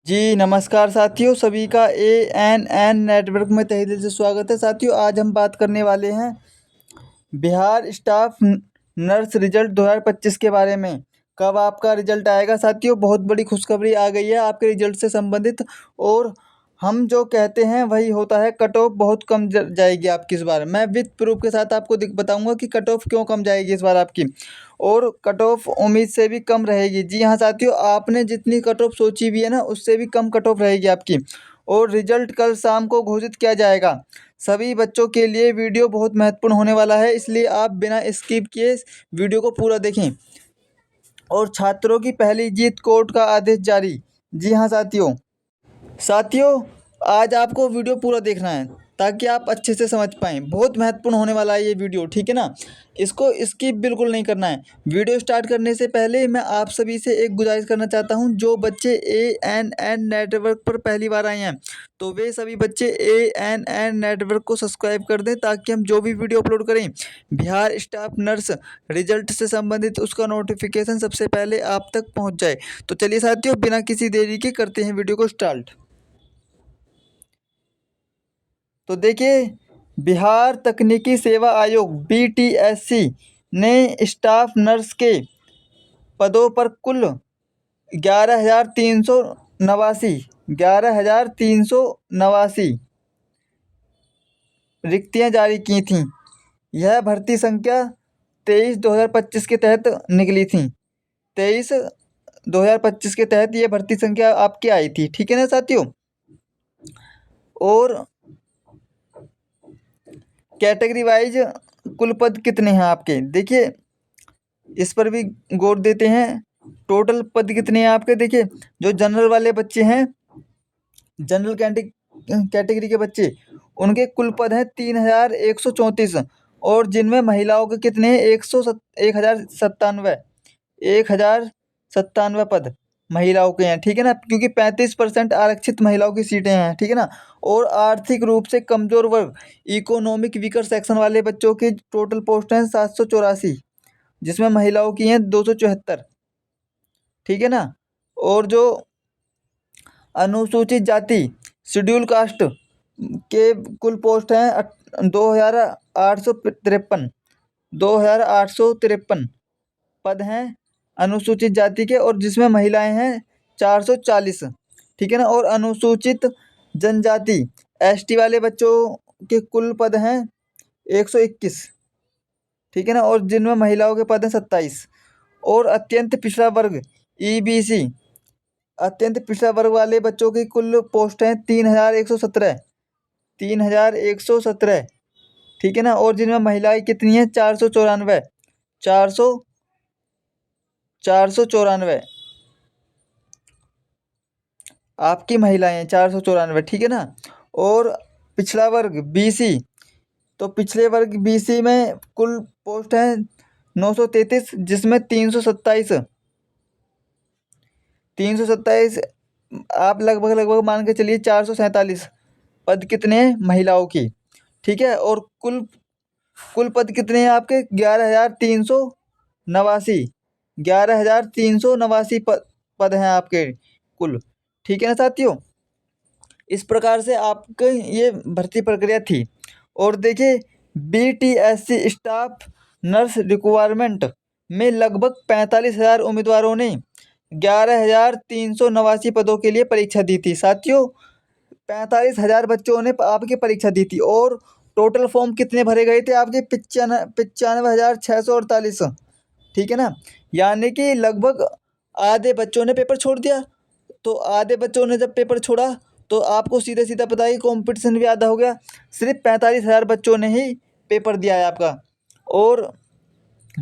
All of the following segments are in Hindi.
जी नमस्कार साथियों, सभी का एएनएन नेटवर्क में तहे दिल से स्वागत है। साथियों, आज हम बात करने वाले हैं बिहार स्टाफ नर्स रिजल्ट 2025 के बारे में। कब आपका रिजल्ट आएगा साथियों? बहुत बड़ी खुशखबरी आ गई है आपके रिजल्ट से संबंधित। और हम जो कहते हैं वही होता है, कट ऑफ बहुत कम जाएगी आपकी इस बार। मैं विद प्रूफ के साथ आपको बताऊंगा कि कट ऑफ क्यों कम जाएगी इस बार आपकी, और कट ऑफ उम्मीद से भी कम रहेगी। जी हाँ साथियों, आपने जितनी कट ऑफ सोची भी है ना, उससे भी कम कट ऑफ रहेगी आपकी। और रिजल्ट कल शाम को घोषित किया जाएगा। सभी बच्चों के लिए वीडियो बहुत महत्वपूर्ण होने वाला है, इसलिए आप बिना स्किप किए वीडियो को पूरा देखें। और छात्रों की पहली जीत, कोर्ट का आदेश जारी। जी हाँ साथियों, आज आपको वीडियो पूरा देखना है ताकि आप अच्छे से समझ पाएँ। बहुत महत्वपूर्ण होने वाला है ये वीडियो, ठीक है ना? इसको स्किप बिल्कुल नहीं करना है। वीडियो स्टार्ट करने से पहले मैं आप सभी से एक गुजारिश करना चाहता हूँ, जो बच्चे एएनएन नेटवर्क पर पहली बार आए हैं तो वे सभी बच्चे एएनएन नेटवर्क को सब्सक्राइब कर दें, ताकि हम जो भी वीडियो अपलोड करें बिहार स्टाफ नर्स रिजल्ट से संबंधित, उसका नोटिफिकेशन सबसे पहले आप तक पहुँच जाए। तो चलिए साथियों, बिना किसी देरी के करते हैं वीडियो को स्टार्ट। तो देखिए, बिहार तकनीकी सेवा आयोग बीटीएससी ने स्टाफ नर्स के पदों पर कुल 11,389 11,389 रिक्तियां जारी की थीं। यह भर्ती संख्या 23/2025 के तहत निकली थी। 23/2025 के तहत ये भर्ती संख्या आपकी आई थी, ठीक है ना साथियों? और कैटेगरी वाइज कुल पद कितने हैं आपके, देखिए इस पर भी गौर देते हैं। टोटल पद कितने हैं आपके? देखिए, जो जनरल वाले बच्चे हैं, जनरल कैटेगरी के बच्चे, उनके कुल पद हैं 3,134। और जिनमें महिलाओं के कितने हैं? 1,097 पद महिलाओं के हैं, ठीक है ना? क्योंकि 35% आरक्षित महिलाओं की सीटें हैं, ठीक है ना? और आर्थिक रूप से कमजोर वर्ग, इकोनॉमिक वीकर सेक्शन वाले बच्चों की टोटल पोस्ट हैं 784, जिसमें महिलाओं की हैं 274, ठीक है ना? और जो अनुसूचित जाति, शेड्यूल कास्ट के कुल पोस्ट हैं 2,853, 2,853 पद हैं अनुसूचित जाति के, और जिसमें महिलाएं हैं 440, ठीक है ना? और अनुसूचित जनजाति एसटी वाले बच्चों के कुल पद हैं 121, ठीक है ना? और जिनमें महिलाओं के पद हैं 27। और अत्यंत पिछड़ा वर्ग ईबीसी, अत्यंत पिछड़ा वर्ग वाले बच्चों की कुल पोस्ट हैं 3,117, 3,117, ठीक है ना? और जिनमें महिलाएं कितनी हैं? 494, 494 आपकी महिलाएं हैं, 494, ठीक है ना? और पिछड़ा वर्ग बीसी, तो पिछले वर्ग बीसी में कुल पोस्ट हैं 933, जिसमें 327, 327 आप लगभग लगभग मान के चलिए 447 पद कितने हैं? महिलाओं की, ठीक है? और कुल कुल पद कितने हैं आपके? 11,389, 11,389 पद हैं आपके कुल, ठीक है ना साथियों? इस प्रकार से आपके ये भर्ती प्रक्रिया थी। और देखिए, बीटीएससी स्टाफ नर्स रिक्वायरमेंट में लगभग 45,000 उम्मीदवारों ने 11,389 पदों के लिए परीक्षा दी थी साथियों। 45,000 बच्चों ने आपकी परीक्षा दी थी। और टोटल फॉर्म कितने भरे गए थे आपके? 95,648, ठीक है ना? यानी कि लगभग आधे बच्चों ने पेपर छोड़ दिया। तो आधे बच्चों ने जब पेपर छोड़ा, तो आपको सीधे सीधा पता है कंपटीशन भी आधा हो गया। सिर्फ 45,000 बच्चों ने ही पेपर दिया है आपका। और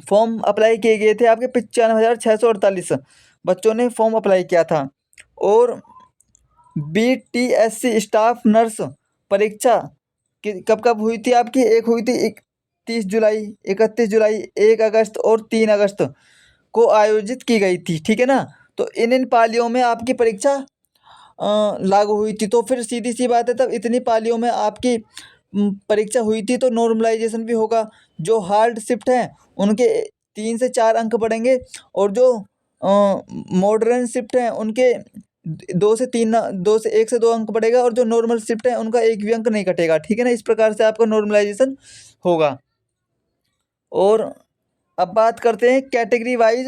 फॉर्म अप्लाई किए गए थे आपके 95,648 बच्चों ने फॉर्म अप्लाई किया था। और बीटीएससी स्टाफ नर्स परीक्षा कब कब हुई थी आपकी? एक हुई थी 30 जुलाई, 31 जुलाई, 1 अगस्त और 3 अगस्त को आयोजित की गई थी, ठीक है ना? तो इन पालियों में आपकी परीक्षा लागू हुई थी। तो फिर सीधी सी बात है, तब इतनी पालियों में आपकी परीक्षा हुई थी, तो नॉर्मलाइजेशन भी होगा। जो हार्ड शिफ्ट हैं उनके 3 से 4 अंक बढ़ेंगे, और जो मॉडर्न शिफ्ट हैं उनके 2 से 1 से 2 अंक बढ़ेगा और जो नॉर्मल शिफ्ट है उनका एक भी अंक नहीं कटेगा, ठीक है ना। इस प्रकार से आपका नॉर्मलाइजेशन होगा। और अब बात करते हैं कैटेगरी वाइज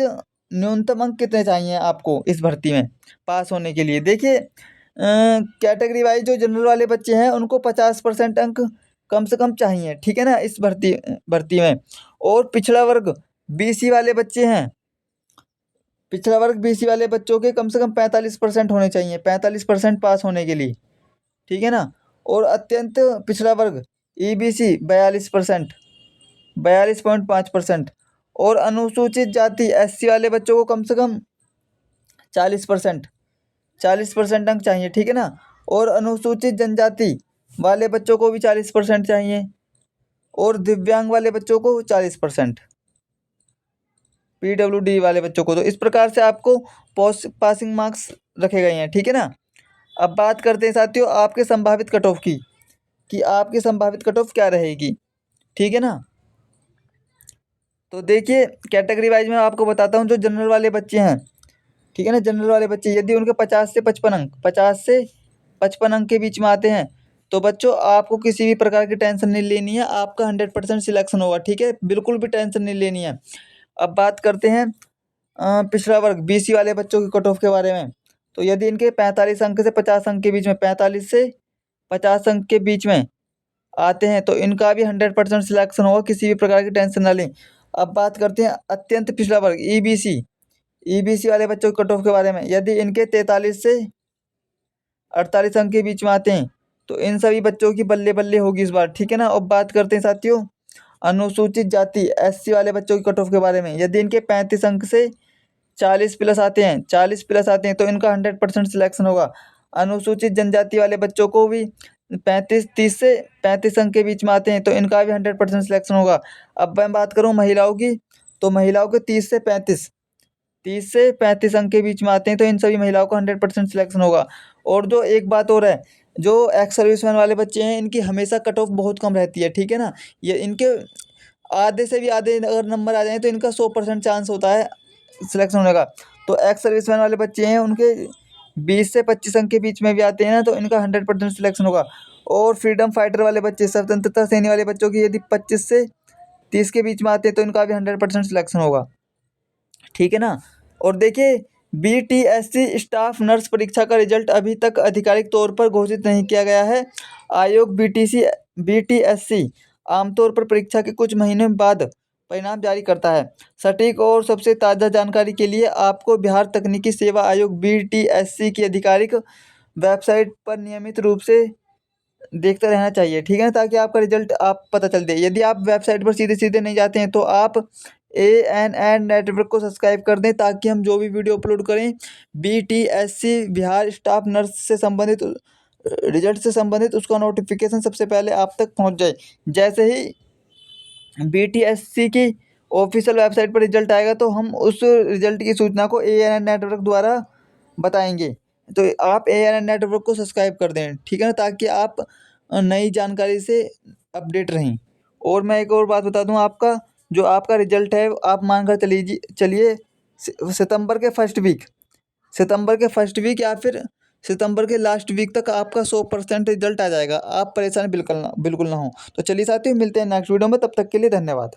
न्यूनतम अंक कितने चाहिए आपको इस भर्ती में पास होने के लिए। देखिए कैटेगरी वाइज जो जनरल वाले बच्चे हैं उनको 50% अंक कम से कम चाहिए, ठीक है ना, इस भर्ती में। और पिछड़ा वर्ग बीसी वाले बच्चों के कम से कम 45% होने चाहिए, 45% पास होने के लिए, ठीक है ना। और अत्यंत पिछड़ा वर्ग ईबीसी 42%, 42.5%। और अनुसूचित जाति एससी वाले बच्चों को कम से कम 40%, 40% अंक चाहिए, ठीक है ना। और अनुसूचित जनजाति वाले बच्चों को भी 40% चाहिए, और दिव्यांग वाले बच्चों को 40%, पीडब्ल्यूडी वाले बच्चों को। तो इस प्रकार से आपको पासिंग मार्क्स रखे गए हैं, ठीक है ना। अब बात करते हैं साथियों आपके संभावित कट ऑफ की, कि आपकी संभावित कट ऑफ क्या रहेगी, ठीक है ना। तो देखिए कैटेगरी वाइज मैं आपको बताता हूँ, जो जनरल वाले बच्चे हैं, ठीक है ना, जनरल वाले बच्चे यदि उनके 50 से 55 अंक 50 से 55 अंक के बीच में आते हैं तो बच्चों आपको किसी भी प्रकार की टेंशन नहीं लेनी है, आपका 100% सिलेक्शन होगा, ठीक है, बिल्कुल भी टेंशन नहीं लेनी है। अब बात करते हैं पिछड़ा वर्ग बीसी वाले बच्चों की कट ऑफ के बारे में। तो यदि इनके 45 अंक से 50 अंक के बीच में 45 से 50 अंक के बीच में आते हैं तो इनका भी 100% सिलेक्शन होगा, किसी भी प्रकार की टेंशन ना लें। अब बात करते हैं अत्यंत पिछड़ा वर्ग ईबीसी वाले बच्चों की कट ऑफ के बारे में। यदि इनके 43 से 48 अंक के बीच में आते हैं तो इन सभी बच्चों की बल्ले बल्ले होगी इस बार, ठीक है ना। अब बात करते हैं साथियों अनुसूचित जाति एससी वाले बच्चों की कट ऑफ के बारे में। यदि इनके 35 अंक से 40 प्लस आते हैं तो इनका 100% सिलेक्शन होगा। अनुसूचित जनजाति वाले बच्चों को भी 30 से 35 अंक के बीच में आते हैं तो इनका भी 100% सिलेक्शन होगा। अब मैं बात करूं महिलाओं की, तो महिलाओं के 30 से 35 अंक के बीच में आते हैं तो इन सभी महिलाओं को 100% सिलेक्शन होगा। और जो एक बात और है, जो एक्स सर्विसमैन वाले बच्चे हैं इनकी हमेशा कट ऑफ बहुत कम रहती है, ठीक है ना। ये इनके आधे से भी आधे अगर नंबर आ जाए तो इनका 100% चांस होता है सिलेक्शन होने का। तो एक्स सर्विसमैन वाले बच्चे हैं उनके 20 से 25 अंक के बीच में भी आते हैं ना तो इनका 100% सिलेक्शन होगा। और फ्रीडम फाइटर वाले बच्चे स्वतंत्रता सेनी वाले बच्चों की यदि 25 से 30 के बीच में आते हैं तो इनका भी 100% सिलेक्शन होगा, ठीक है ना। और देखिए बीटीएससी स्टाफ नर्स परीक्षा का रिजल्ट अभी तक आधिकारिक तौर पर घोषित नहीं किया गया है। आयोग बीटीएससी आमतौर पर परीक्षा के कुछ महीने बाद परिणाम जारी करता है। सटीक और सबसे ताज़ा जानकारी के लिए आपको बिहार तकनीकी सेवा आयोग बीटीएससी की आधिकारिक वेबसाइट पर नियमित रूप से देखते रहना चाहिए, ठीक है ना, ताकि आपका रिजल्ट आप पता चल दे। यदि आप वेबसाइट पर सीधे सीधे नहीं जाते हैं तो आप ANN नेटवर्क को सब्सक्राइब कर दें ताकि हम जो भी वीडियो अपलोड करें बीटीएससी बिहार स्टाफ नर्स से संबंधित रिजल्ट से संबंधित उसका नोटिफिकेशन सबसे पहले आप तक पहुंच जाए। जैसे ही बीटीएससी की ऑफिशियल वेबसाइट पर रिजल्ट आएगा तो हम उस रिजल्ट की सूचना को ANN नेटवर्क द्वारा बताएंगे। तो आप ANN नेटवर्क को सब्सक्राइब कर दें, ठीक है ना, ताकि आप नई जानकारी से अपडेट रहें। और मैं एक और बात बता दूं, आपका जो आपका रिजल्ट है आप मान कर चलिए सितंबर के फर्स्ट वीक या फिर सितंबर के लास्ट वीक तक आपका 100% रिजल्ट आ जाएगा। आप परेशान बिल्कुल ना हो। तो चलिए साथियों मिलते हैं नेक्स्ट वीडियो में, तब तक के लिए धन्यवाद।